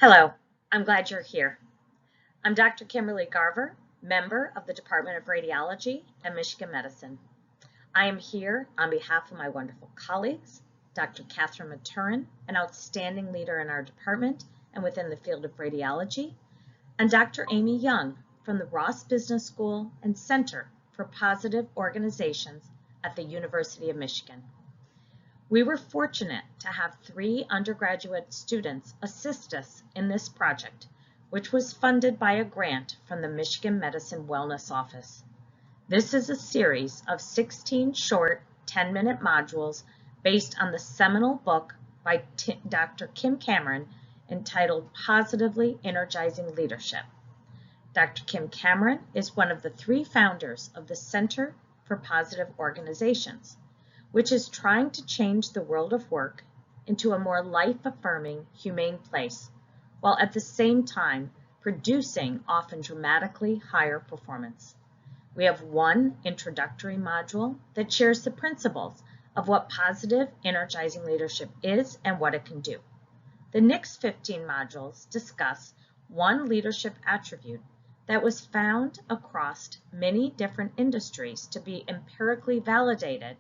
Hello, I'm glad you're here. I'm Dr. Kimberly Garver, member of the Department of Radiology at Michigan Medicine. I am here on behalf of my wonderful colleagues, Dr. Catherine Maturin, an outstanding leader in our department and within the field of radiology, and Dr. Amy Young from the Ross Business School and Center for Positive Organizations at the University of Michigan. We were fortunate to have 3 undergraduate students assist us in this project, which was funded by a grant from the Michigan Medicine Wellness Office. This is a series of 16 short 10-minute modules based on the seminal book by Dr. Kim Cameron entitled Positively Energizing Leadership. Dr. Kim Cameron is one of the 3 founders of the Center for Positive Organizations, which is trying to change the world of work into a more life-affirming, humane place, while at the same time producing often dramatically higher performance. We have one introductory module that shares the principles of what positive, energizing leadership is and what it can do. The next 15 modules discuss one leadership attribute that was found across many different industries to be empirically validated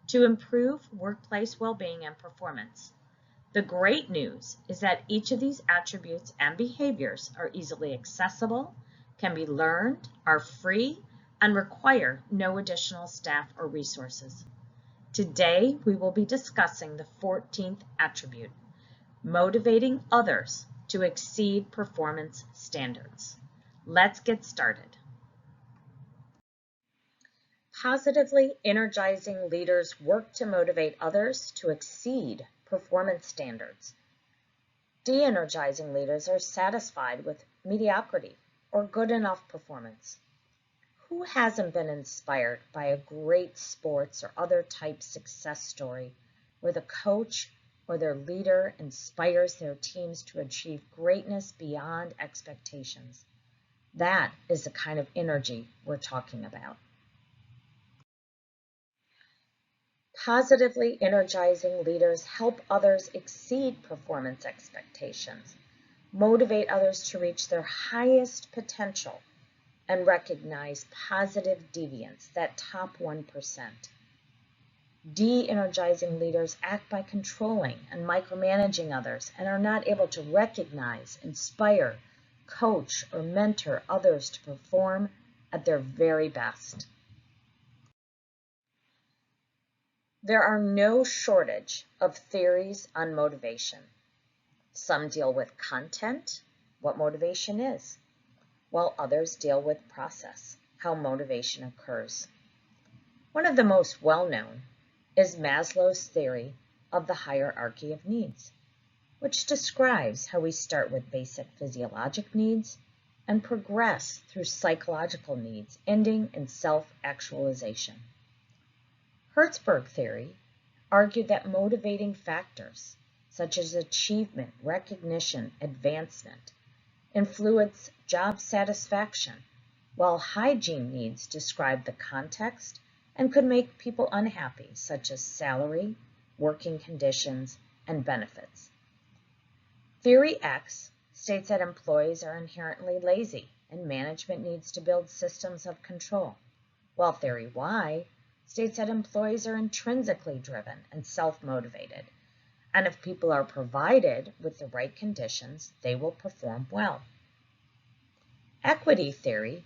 to improve workplace well-being and performance. The great news is that each of these attributes and behaviors are easily accessible, can be learned, are free, and require no additional staff or resources. Today, we will be discussing the 14th attribute, motivating others to exceed performance standards. Let's get started. Positively energizing leaders work to motivate others to exceed performance standards. De-energizing leaders are satisfied with mediocrity or good enough performance. Who hasn't been inspired by a great sports or other type success story where the coach or their leader inspires their teams to achieve greatness beyond expectations? That is the kind of energy we're talking about. Positively energizing leaders help others exceed performance expectations, motivate others to reach their highest potential, and recognize positive deviance, that top 1%. De-energizing leaders act by controlling and micromanaging others and are not able to recognize, inspire, coach, or mentor others to perform at their very best. There are no shortage of theories on motivation. Some deal with content, what motivation is, while others deal with process, how motivation occurs. One of the most well-known is Maslow's theory of the hierarchy of needs, which describes how we start with basic physiologic needs and progress through psychological needs, ending in self-actualization. Herzberg theory argued that motivating factors, such as achievement, recognition, advancement, influence job satisfaction, while hygiene needs describe the context and could make people unhappy, such as salary, working conditions, and benefits. Theory X states that employees are inherently lazy and management needs to build systems of control, while Theory Y states that employees are intrinsically driven and self-motivated, and if people are provided with the right conditions, they will perform well. Equity theory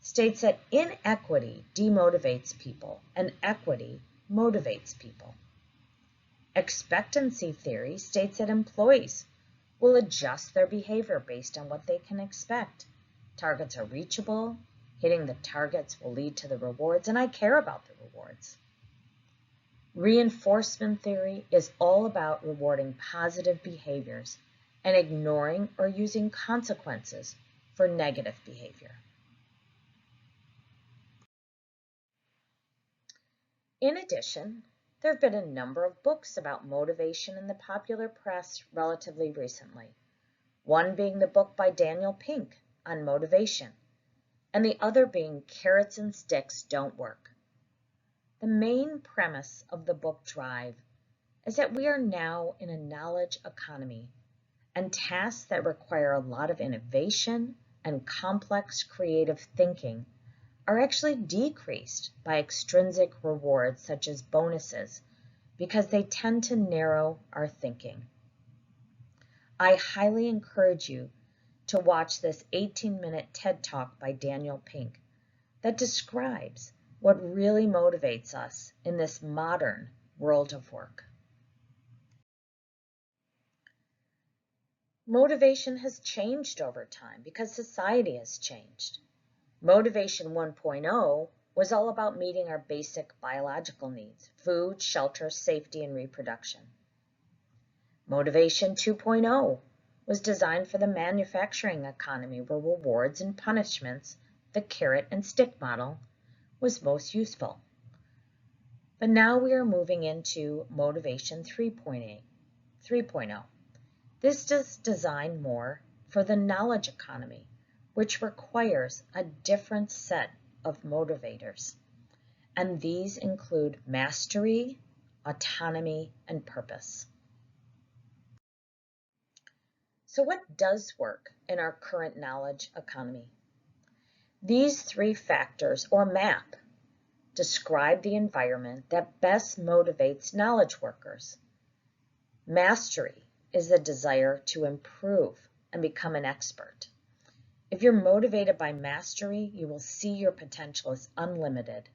states that inequity demotivates people and equity motivates people. Expectancy theory states that employees will adjust their behavior based on what they can expect. Targets are reachable, hitting the targets will lead to the rewards, and I care about the rewards. Reinforcement theory is all about rewarding positive behaviors and ignoring or using consequences for negative behavior. In addition, there have been a number of books about motivation in the popular press relatively recently, one being the book by Daniel Pink on motivation, and the other being Carrots and Sticks Don't Work. The main premise of the book Drive is that we are now in a knowledge economy and tasks that require a lot of innovation and complex creative thinking are actually decreased by extrinsic rewards such as bonuses because they tend to narrow our thinking. I highly encourage you to watch this 18-minute TED Talk by Daniel Pink that describes what really motivates us in this modern world of work. Motivation has changed over time because society has changed. Motivation 1.0 was all about meeting our basic biological needs: food, shelter, safety, and reproduction. Motivation 2.0 was designed for the manufacturing economy where rewards and punishments, the carrot and stick model, was most useful. But now we are moving into Motivation 3.0. This is designed more for the knowledge economy, which requires a different set of motivators. And these include mastery, autonomy, and purpose. So what does work in our current knowledge economy? These three factors, or MAP, describe the environment that best motivates knowledge workers. Mastery is the desire to improve and become an expert. If you're motivated by mastery, you will see your potential as unlimited.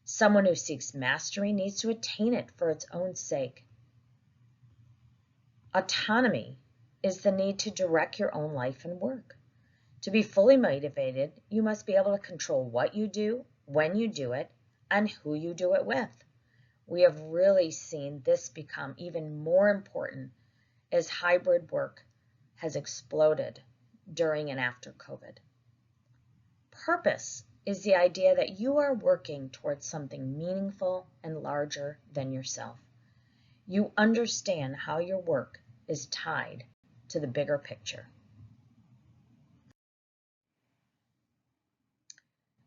Someone who seeks mastery needs to attain it for its own sake. Autonomy is the need to direct your own life and work. To be fully motivated, you must be able to control what you do, when you do it, and who you do it with. We have really seen this become even more important as hybrid work has exploded during and after COVID. Purpose is the idea that you are working towards something meaningful and larger than yourself. You understand how your work is tied to the bigger picture.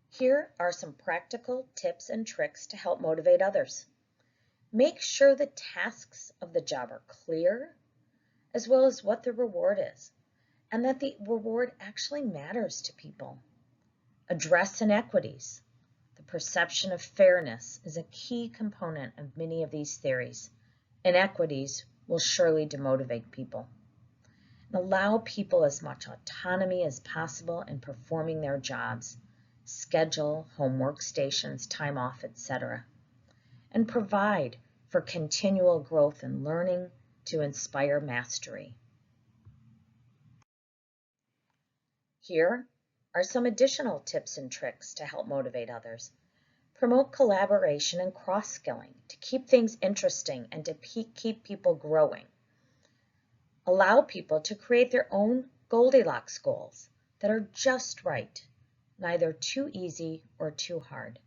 Here are some practical tips and tricks to help motivate others. Make sure the tasks of the job are clear, as well as what the reward is, and that the reward actually matters to people. Address inequities. The perception of fairness is a key component of many of these theories. Inequities will surely demotivate people. And allow people as much autonomy as possible in performing their jobs, schedule, home workstations, time off, etc. And provide for continual growth and learning to inspire mastery. Here are some additional tips and tricks to help motivate others. Promote collaboration and cross-skilling to keep things interesting and to keep people growing. Allow people to create their own Goldilocks goals that are just right, neither too easy or too hard.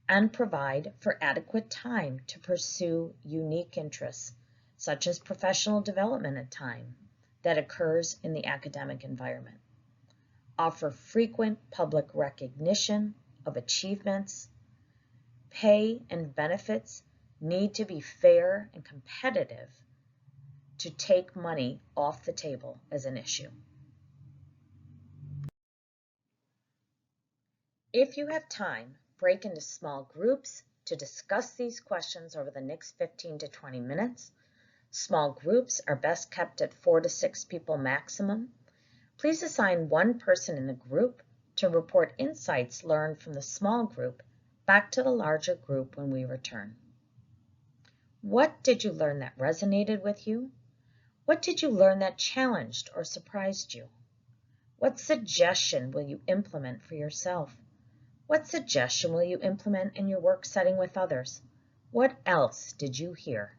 And provide for adequate time to pursue unique interests, such as professional development at time that occurs in the academic environment. Offer frequent public recognition of achievements. Pay and benefits need to be fair and competitive to take money off the table as an issue. If you have time, break into small groups to discuss these questions over the next 15 to 20 minutes. Small groups are best kept at 4 to 6 people maximum. Please assign one person in the group to report insights learned from the small group back to the larger group when we return. What did you learn that resonated with you? What did you learn that challenged or surprised you? What suggestion will you implement for yourself? What suggestion will you implement in your work setting with others? What else did you hear